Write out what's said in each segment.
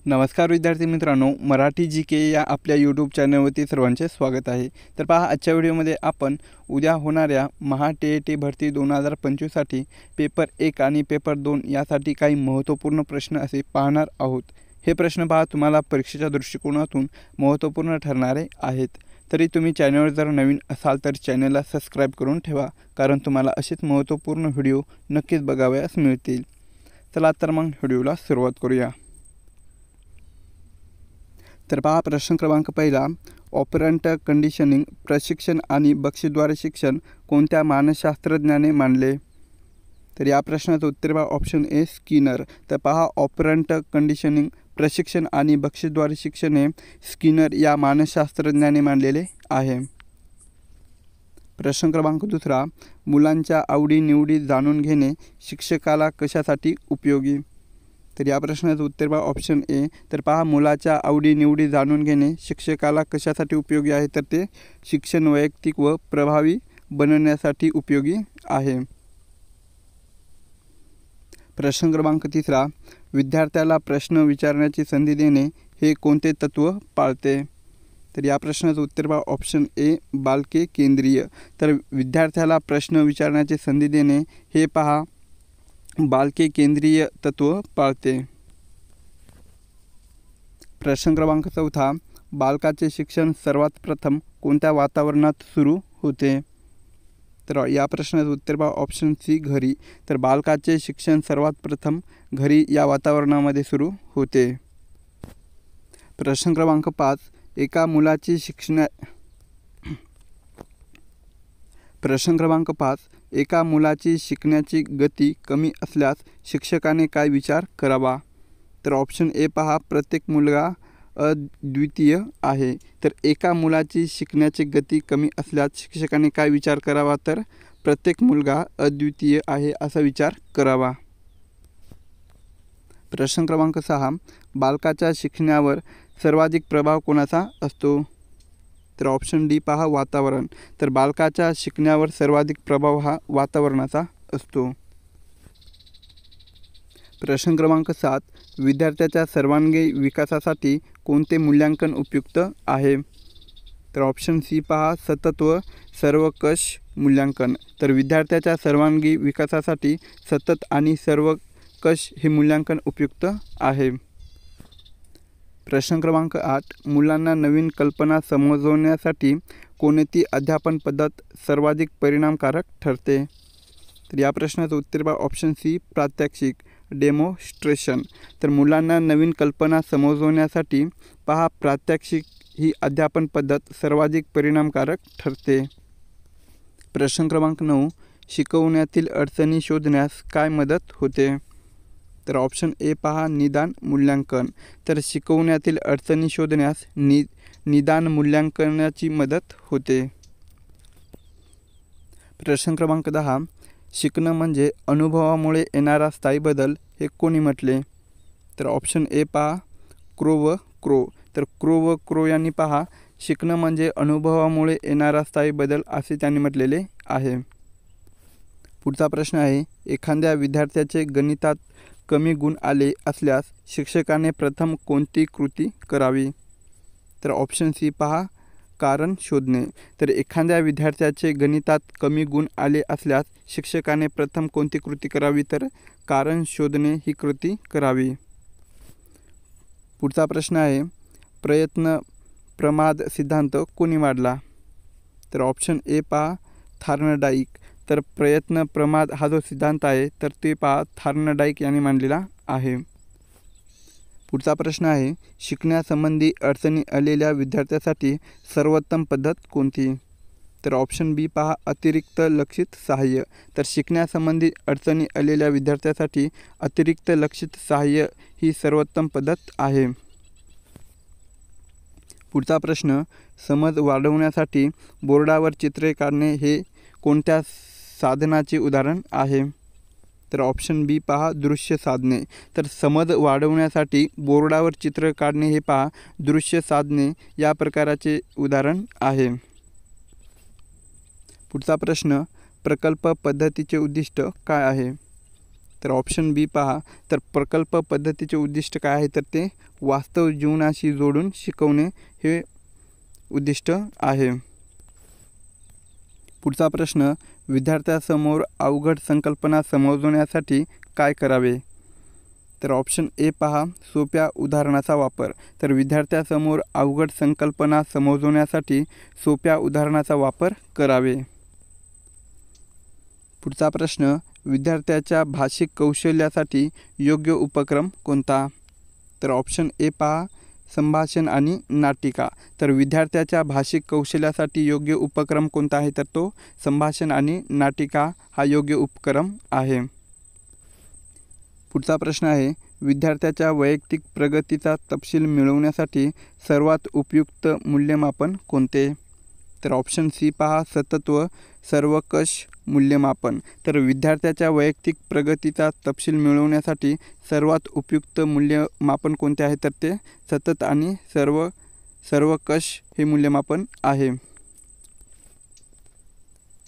नमस्कार विद्यार्थी मित्रांनो, मराठी जी के या आपल्या यूट्यूब चॅनलवरती सर्वांचे स्वागत आहे। तर पहा, आजच्या व्हिडिओमध्ये आपण उद्या होणाऱ्या महा-टी-ए-टी भरती 2025साठी पेपर 1 आणि पेपर 2 यासाठी काही महत्त्वपूर्ण प्रश्न असे पाहणार आहोत। हे प्रश्न पहा तुम्हाला परीक्षेच्या दृष्टिकोनातून महत्त्वपूर्ण ठरणारे आहेत। तरी तुम्ही चॅनलवर जर नवीन असाल तर चॅनलला सबस्क्राईब करून ठेवा, कारण तुम्हाला असेच महत्त्वपूर्ण व्हिडिओ नक्कीच बघावयास मिळतील। चला तर मग व्हिडिओला सुरुवात करूया। तर पहा, प्रश्न क्रमांक पहिला, ऑपरंट कंडिशनिंग प्रशिक्षण आणि बक्षीसद्वारे शिक्षण कोणत्या मानसशास्त्रज्ञाने मांडले? तर या प्रश्नाचं उत्तर पहा ऑप्शन ए स्किनर। तर पहा, ऑपरंट कंडिशनिंग प्रशिक्षण आणि बक्षीसद्वारे शिक्षण हे स्किनर या मानसशास्त्रज्ञाने मांडलेले आहे। प्रश्न क्रमांक दुसरा, मुलांच्या आवडीनिवडी जाणून घेणे शिक्षकाला कशासाठी उपयोगी? तर या प्रश्नाचं उत्तर पहा ऑप्शन ए। तर पहा, मुलाच्या आवडीनिवडी जाणून घेणे शिक्षकाला कशासाठी उपयोगी आहे? तर ते शिक्षण वैयक्तिक व प्रभावी बनवण्यासाठी उपयोगी आहे। प्रश्न क्रमांक तिसरा, विद्यार्थ्याला प्रश्न विचारण्याची संधी देणे हे कोणते तत्व पाळते? तर या प्रश्नाचं उत्तर पहा ऑप्शन ए बालके केंद्रीय। तर विद्यार्थ्याला प्रश्न विचारण्याची संधी देणे हे पहा बालके केंद्रीय तत्व पाळते। प्रश्न क्रमांक चौथा, बालकाचे शिक्षण सर्वात प्रथम कोणत्या वातावरणात सुरू होते? तर या प्रश्नाचं उत्तर पहा ऑप्शन सी घरी। तर बालकाचे शिक्षण सर्वात प्रथम घरी या वातावरणामध्ये सुरू होते। प्रश्न क्रमांक 5, एका मुलाची एका मुलाची शिकण्याची गती कमी असल्यास शिक्षकाने काय विचार करावा? तर ऑप्शन ए पहा, प्रत्येक मुलगा अद्वितीय आहे। तर एका मुलाची शिकण्याची गती कमी असल्यास शिक्षकाने काय विचार करावा? तर प्रत्येक मुलगा अद्वितीय आहे असा विचार करावा। प्रश्न क्रमांक 6, बालकाच्या शिक्षणावर सर्वाधिक प्रभाव कोणाचा असतो? तर ऑप्शन डी पहा वातावरण। तर बालकाच्या शिकण्यावर सर्वाधिक प्रभाव हा वातावरणाचा असतो। प्रश्न क्रमांक 7, विद्यार्थ्याच्या सर्वांगीण विकासासाठी कोणते मूल्यांकन उपयुक्त आहे? तर ऑप्शन सी पहा सतत व सर्वंकष मूल्यांकन। तर विद्यार्थ्याच्या सर्वांगीण विकासासाठी सतत आणि सर्वंकष हे मूल्यांकन उपयुक्त आहे। प्रश्न क्रमांक 8, मुलांना नवीन कल्पना समजवण्यासाठी कोणती अध्यापन पद्धत सर्वाधिक परिणामकारक ठरते? तर या प्रश्नाचं उत्तर पहा ऑप्शन सी प्रात्यक्षिक डेमॉन्स्ट्रेशन। तर मुलांना नवीन कल्पना समजवण्यासाठी पहा प्रात्यक्षिक ही अध्यापन पद्धत सर्वाधिक परिणामकारक ठरते। प्रश्न क्रमांक 9, शिकवण्यातील अडचणी शोधण्यास काय मदत होते? तर ऑप्शन ए पहा निदान मूल्यांकन। तर शिकवण्यातील अडचणी शोधण्यास निदान मूल्यांकनाची मदत होते। प्रश्न क्रमांक 10, शिकणं म्हणजे अनुभवामुळे येणारा स्थायी बदल हे कोणी म्हटले? तर ऑप्शन ए पहा क्रो व क्रो। तर क्रो व क्रो यांनी पहा शिकणं म्हणजे अनुभवामुळे येणारा स्थायी बदल असे त्यांनी म्हटलेले आहे। पुढचा प्रश्न आहे, एखाद्या विद्यार्थ्याचे गणितात कमी गुण आले असल्यास शिक्षकाने प्रथम कोणती कृती करावी? तर ऑप्शन सी पहा कारण शोधणे। तर एखाद्या विद्यार्थ्याचे गणितात कमी गुण आले असल्यास शिक्षकाने प्रथम कोणती कृती करावी? तर कारण शोधणे ही कृती करावी। पुढचा प्रश्न आहे, प्रयत्न प्रमाद सिद्धांत कोणी मांडला? तर ऑप्शन ए पहा थॉर्नडाईक। तर प्रयत्न प्रमाद हा जो सिद्धांत आहे तर ते पहा थॉर्नडाईक यांनी मांडलेला आहे। पुढचा प्रश्न आहे, शिकण्यासंबंधी अडचणी आलेल्या विद्यार्थ्यासाठी सर्वोत्तम पद्धत कोणती? तर ऑप्शन बी पहा अतिरिक्त लक्षित सहाय्य। तर शिकण्यासंबंधी अडचणी आलेल्या विद्यार्थ्यासाठी अतिरिक्त लक्षित सहाय्य ही सर्वोत्तम पद्धत आहे। पुढचा प्रश्न, समज वाढवण्यासाठी बोर्डावर चित्रे काढणे हे कोणत्या साधनाचे उदाहरण आहे? तर ऑप्शन बी पहा दृश्य साधने। तर समज वाढवण्यासाठी बोर्डावर चित्र काढणे हे पहा दृश्य साधने या प्रकाराचे उदाहरण आहे। पुढचा प्रश्न, प्रकल्प पद्धतीचे उद्दिष्ट काय आहे? तर ऑप्शन बी पहा, तर प्रकल्प पद्धतीचे उद्दिष्ट काय आहे, तर ते वास्तव जीवनाशी जोडून शिकवणे हे उद्दिष्ट आहे. पुढचा प्रश्न, विद्यार्थ्यासमोर अवघड संकल्पना समजवण्यासाठी काय करावे? तर ऑप्शन ए पहा, सोप्या उदाहरणाचा वापर. तर विद्यार्थ्यासमोर अवघड संकल्पना समजवण्यासाठी सोप्या उदाहरणाचा वापर करावे. पुढचा प्रश्न, विद्यार्थ्याच्या भाषिक कौशल्यासाठी योग्य उपक्रम कोणता? तर ऑप्शन ए पहा, संभाषण आणि नाटिका. तर विद्यार्थ्याच्या भाषिक कौशल्यासाठी योग्य उपक्रम कोणता आहे, तर तो संभाषण आणि नाटिका हा योग्य उपक्रम आहे. पुढचा प्रश्न आहे, विद्यार्थ्याच्या वैयक्तिक प्रगतीचा तपशील मिळवण्यासाठी सर्वात उपयुक्त मूल्यमापन कोणते? तर ऑप्शन सी पहा, सतत व सर्वंकष मूल्यमापन. तर विद्यार्थ्याच्या वैयक्तिक प्रगतीचा तपशील मिळवण्यासाठी सर्वात उपयुक्त मूल्यमापन कोणते आहे, तर ते सतत आणि सर्वंकष हे मूल्यमापन आहे.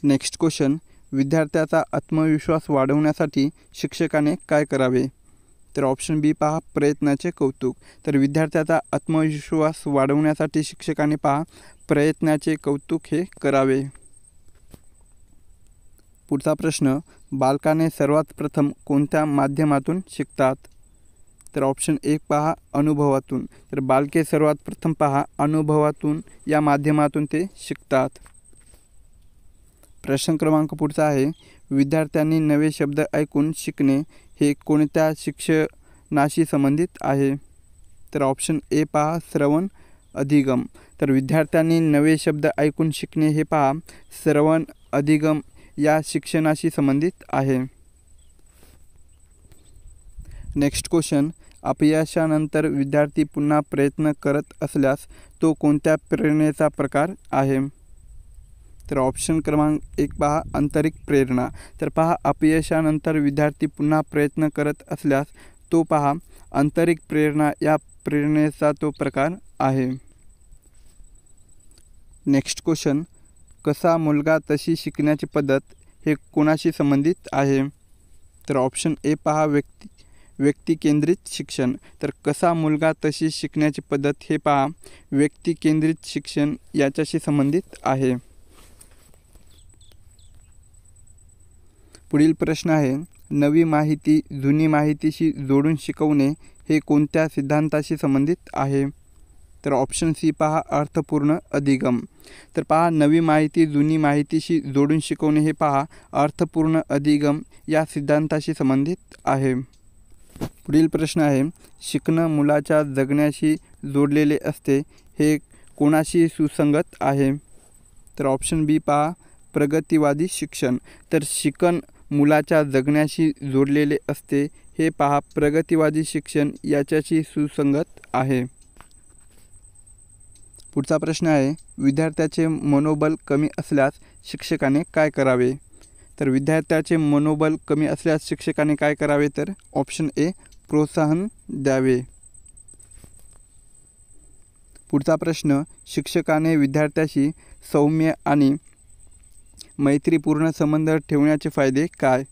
नेक्स्ट क्वेश्चन, विद्यार्थ्याचा आत्मविश्वास वाढवण्यासाठी शिक्षकाने काय करावे? तर ऑप्शन बी पहा, प्रयत्नाचे कौतुक. तर विद्यार्थ्याचा आत्मविश्वास वाढवण्यासाठी शिक्षकाने पहा प्रयत्नाचे कौतुक हे करावे. पुढचा प्रश्न, बालकाने सर्वात प्रथम कोणत्या माध्यमातून शिकतात? तर ऑप्शन एक पहा, अनुभवातून. तर बालके सर्वात प्रथम पहा अनुभवातून या माध्यमातून ते शिकतात. प्रश्न क्रमांक पुढचा आहे, विद्यार्थ्यांनी नवे शब्द ऐकून शिकणे हे कोणत्या शिक्षणाशी संबंधित आहे? तर ऑप्शन ए पहा, श्रवण अधिगम. तर विद्यार्थ्यांनी नवे शब्द ऐकून शिकणे हे पहा श्रवण अधिगम या शिक्षणाशी संबंधित आहे. नेक्स्ट क्वेश्चन, अपयशानंतर विद्यार्थी पुन्हा प्रयत्न करत असल्यास तो कोणत्या प्रेरणेचा प्रकार आहे? तर ऑप्शन क्रमांक एक पहा, आंतरिक प्रेरणा. तर पहा अपयशानंतर विद्यार्थी पुन्हा प्रयत्न करत असल्यास तो पहा आंतरिक प्रेरणा या प्रेरणेचा तो प्रकार आहे. नेक्स्ट क्वेश्चन, कसा मुलगा तशी शिकण्याची पद्धत हे कोणाशी संबंधित आहे? तर ऑप्शन ए पहा, व्यक्ती केंद्रित शिक्षण. तर कसा मुलगा तशी शिकण्याची पद्धत हे पहा व्यक्ती केंद्रित शिक्षण याच्याशी संबंधित आहे. पुढील प्रश्न आहे, नवी माहिती जुनी माहितीशी जोडून शिकवणे हे कोणत्या सिद्धांताशी संबंधित आहे? तर ऑप्शन सी पहा, अर्थपूर्ण अधिगम. तर पहा नवी माहिती जुनी माहितीशी जोडून शिकवणे हे पहा अर्थपूर्ण अधिगम या सिद्धांताशी संबंधित आहे. पुढील प्रश्न आहे, शिकणं मुलाच्या जगण्याशी जोडलेले असते हे कोणाशी सुसंगत आहे? तर ऑप्शन बी पहा, प्रगतिवादी शिक्षण. तर शिकण मुलाच्या जगण्याशी जोडलेले असते हे पहा प्रगतिवादी शिक्षण याच्याशी सुसंगत आहे. पुढचा प्रश्न आहे, विद्यार्थ्याचे मनोबल कमी असल्यास शिक्षकाने काय करावे? तर विद्यार्थ्याचे मनोबल कमी असल्यास शिक्षकाने काय करावे? तर ऑप्शन ए, प्रोत्साहन द्यावे. पुढचा प्रश्न, शिक्षकाने विद्यार्थ्याशी सौम्य आणि मैत्रीपूर्ण संबंध ठेवण्याचे फायदे काय?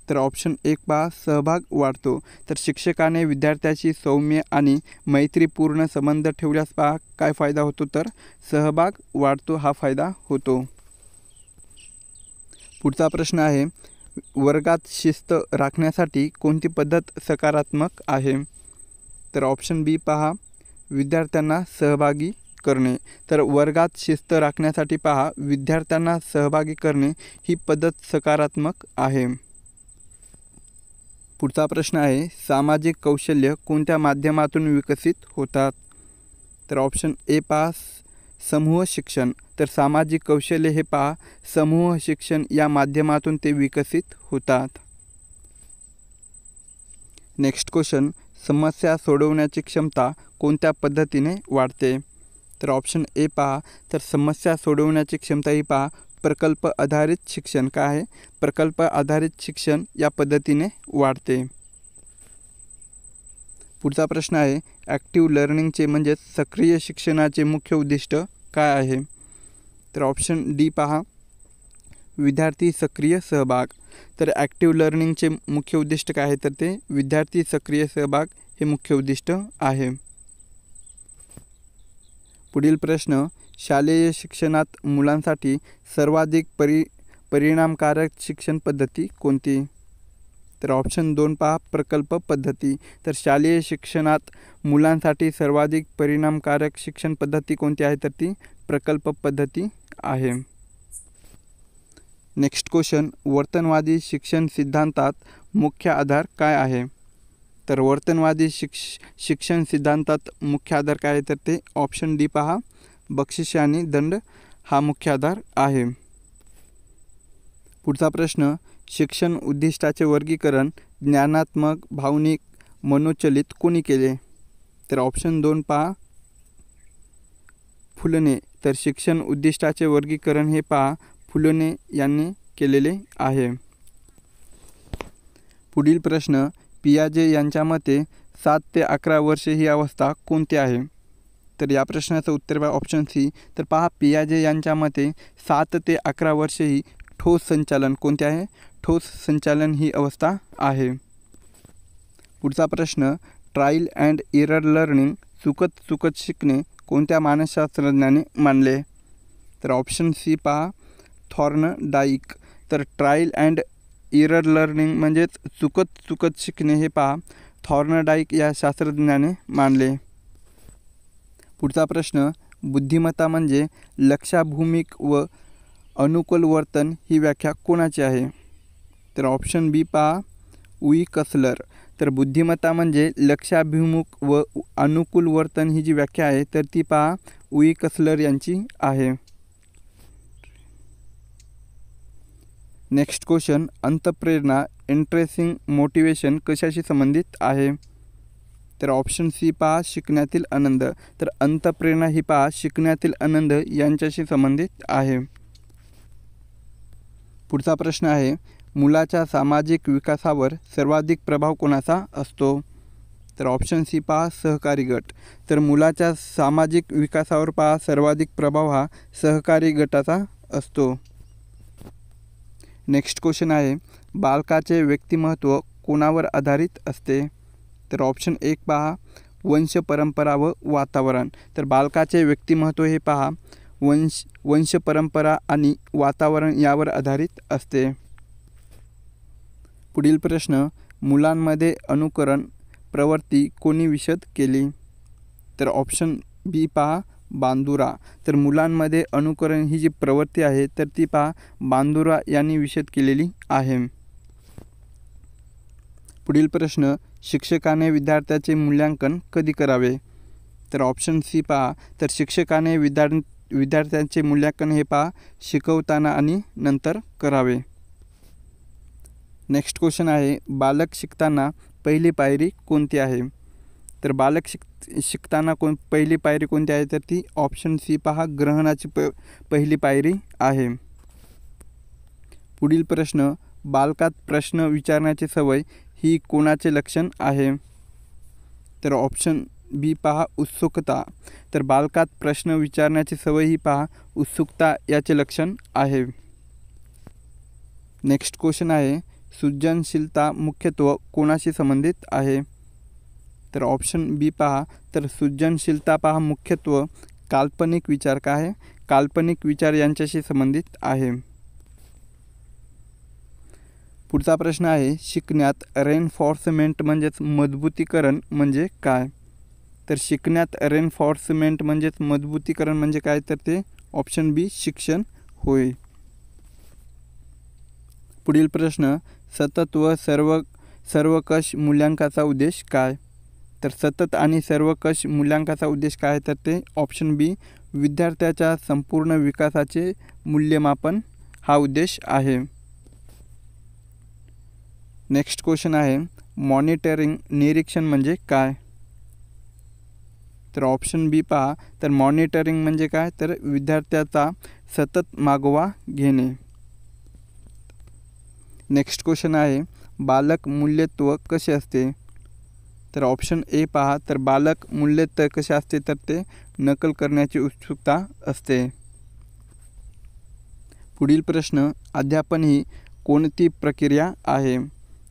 तर ऑप्शन एक पहा, सहभाग वाढतो. तर शिक्षकाने विद्यार्थ्याशी सौम्य आणि मैत्रीपूर्ण संबंध ठेवल्यास पहा काय फायदा होतो? तर सहभाग वाढतो हा फायदा होतो. पुढचा प्रश्न आहे, वर्गात शिस्त राखण्यासाठी कोणती पद्धत सकारात्मक आहे? तर ऑप्शन बी पहा, विद्यार्थ्यांना सहभागी करणे. तर वर्गात शिस्त राखण्यासाठी पहा विद्यार्थ्यांना सहभागी करणे ही पद्धत सकारात्मक आहे. पुढचा प्रश्न आहे, सामाजिक कौशल्य कोणत्या माध्यमातून विकसित होतात? तर ऑप्शन ए पहा, समूह शिक्षण. तर सामाजिक कौशल्य हे पहा समूह शिक्षण या माध्यमातून ते विकसित होतात. नेक्स्ट क्वेश्चन, समस्या सोडवण्याची क्षमता कोणत्या पद्धतीने वाढते? तर ऑप्शन ए पहा, तर समस्या सोडवण्याची क्षमता ही पहा प्रकल्प आधारित शिक्षण काय आहे? प्रकल्प आधारित शिक्षण या पद्धतीने वाढते. पुढचा प्रश्न आहे, ॲक्टिव्ह लर्निंगचे म्हणजे सक्रिय शिक्षणाचे मुख्य उद्दिष्ट काय आहे? तर ऑप्शन डी पहा, विद्यार्थी सक्रिय सहभाग. तर ॲक्टिव्ह लर्निंगचे मुख्य उद्दिष्ट काय आहे तर ते विद्यार्थी सक्रिय सहभाग हे मुख्य उद्दिष्ट आहे. पुढील प्रश्न, शालेय शिक्षणात मुलांसाठी सर्वाधिक परिणामकारक शिक्षण पद्धती कोणती? तर ऑप्शन 2 पहा, प्रकल्प पद्धती. तर शालेय शिक्षणात मुलांसाठी सर्वाधिक परिणामकारक शिक्षण पद्धती कोणती आहे तर ती प्रकल्प पद्धती आहे. नेक्स्ट क्वेश्चन, वर्तनवादी शिक्षण सिद्धांतात मुख्य आधार काय आहे? तर वर्तनवादी शिक्षण सिद्धांतात मुख्य आधार काय आहे तर ते ऑप्शन डी पहा, बक्षिसे आणि दंड हा मुख्य आधार आहे. पुढचा प्रश्न, शिक्षण उद्दिष्टाचे वर्गीकरण ज्ञानात्मक, भावनिक, मनोचलित कोणी केले? तर ऑप्शन 2 पहा, फुलने. तर शिक्षण उद्दिष्टाचे वर्गीकरण हे पहा फुलने यांनी केलेले आहे. पुढील प्रश्न, पियाजे यांच्या मते 7 ते 11 वर्षे ही अवस्था कोणती आहे? तर या प्रश्नाचं उत्तर पहा ऑप्शन सी. तर पहा, पियाजे यांच्या मते 7 ते 11 वर्षे ही ठोस संचालन कोणते आहे? ठोस संचालन ही अवस्था आहे. पुढचा प्रश्न, ट्रायल अँड एरर लर्निंग चुकत शिकणे कोणत्या मानसशास्त्रज्ञाने मानले? तर ऑप्शन सी पहा, थॉर्नडाईक. तर ट्रायल अँड एरर लर्निंग म्हणजेच चुकत शिकणे हे पहा थॉर्नडाईक या शास्त्रज्ञाने मानले. पुढचा प्रश्न, बुद्धिमत्ता म्हणजे लक्षाभूमिक व अनुकूल वर्तन ही व्याख्या कोणाची आहे? तर ऑप्शन बी पहा, उई कसलर. तर बुद्धिमत्ता म्हणजे लक्षाभिमुख व अनुकूल वर्तन ही जी व्याख्या आहे तर ती पहा उई कसलर यांची आहे. नेक्स्ट क्वेश्चन, अंतःप्रेरणा इंटरेस्टिंग मोटिवेशन कशाशी संबंधित आहे? तर ऑप्शन सी पहा, शिकण्यातील आनंद. तर अंतःप्रेरणा ही पहा शिकण्यातील आनंद यांच्याशी संबंधित आहे. पुढचा प्रश्न आहे, मुलाच्या सामाजिक विकासावर सर्वाधिक प्रभाव कोणाचा असतो? तर ऑप्शन सी पहा, सहकारी गट. तर मुलाच्या सामाजिक विकासावर पहा सर्वाधिक प्रभाव हा सहकारी गटाचा असतो. नेक्स्ट क्वेश्चन आहे, बालकाचे व्यक्तिमत्व कोणावर आधारित असते? तर ऑप्शन 1 पहा, वंश, परंपरा व वातावरण. तर बालकाचे व्यक्तिमत्व हे पहा वंश, परंपरा आणि वातावरण यावर आधारित असते. पुढील प्रश्न, मुलांमध्ये अनुकरण प्रवृत्ती कोणी विशद केली? तर ऑप्शन बी पहा, बांदुरा. तर मुलांमध्ये अनुकरण ही जी प्रवृत्ती आहे तर ती पहा बांदुरा यांनी विशद केलेली आहे. पुढील प्रश्न, शिक्षकाने विद्यार्थ्याचे मूल्यांकन कधी करावे? तर ऑप्शन सी पहा, तर शिक्षकाने विद्यार्थ्यांचे मूल्यांकन हे पहा शिकवताना आणि नंतर करावे. नेक्स्ट क्वेश्चन आहे, बालक शिकताना पहिली पायरी कोणती आहे? तर बालक शिकताना पहिली पायरी कोणती आहे तर ती ऑप्शन सी पहा, ग्रहणाची पहिली पायरी आहे. पुढील प्रश्न, बालकात प्रश्न विचारण्याची सवय ही कोणाचे लक्षण आहे? तर ऑप्शन बी पहा, उत्सुकता. तर बालकात प्रश्न विचारण्याची सवय ही पहा उत्सुकता याचे लक्षण आहे. नेक्स्ट क्वेश्चन आहे, सृजनशीलता मुख्यत्व कोणाशी संबंधित आहे? तर ऑप्शन बी पहा, तर सृजनशीलता पहा मुख्यत्व काल्पनिक विचार काय आहे? काल्पनिक विचार यांच्याशी संबंधित आहे. पुढचा प्रश्न आहे, शिकण्यात रेनफोर्समेंट म्हणजेच मजबूतीकरण म्हणजे काय? तर शिकण्यात रेनफोर्समेंट म्हणजेच मजबूतीकरण म्हणजे काय तर ते ऑप्शन बी शिक्षण होय. पुढील प्रश्न, सतत व सर्वकष मूल्यांकनाचा उद्देश काय? तर सतत आणि सर्वकष मूल्यांकनाचा उद्देश काय तर ते ऑप्शन बी विद्यार्थ्याच्या संपूर्ण विकासाचे मूल्यमापन हा उद्देश आहे. नेक्स्ट क्वेश्चन आहे, मॉनिटरिंग निरीक्षण म्हणजे काय? तर ऑप्शन बी पहा, तर मॉनिटरिंग म्हणजे काय तर विद्यार्थ्याचा सतत मागोवा घेणे. नेक्स्ट क्वेश्चन आहे, बालक मूल्यत्व कसे असते? तर ऑप्शन ए पहा, तर बालक मूल्यत्व कसे असते तर ते नकल करण्याची उत्सुकता असते. पुढील प्रश्न, अध्यापन ही कोणती प्रक्रिया आहे?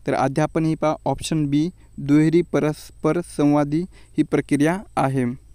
तर अध्यापन ही पहा ऑप्शन बी दुहेरी परस्पर संवादी ही प्रक्रिया आहे.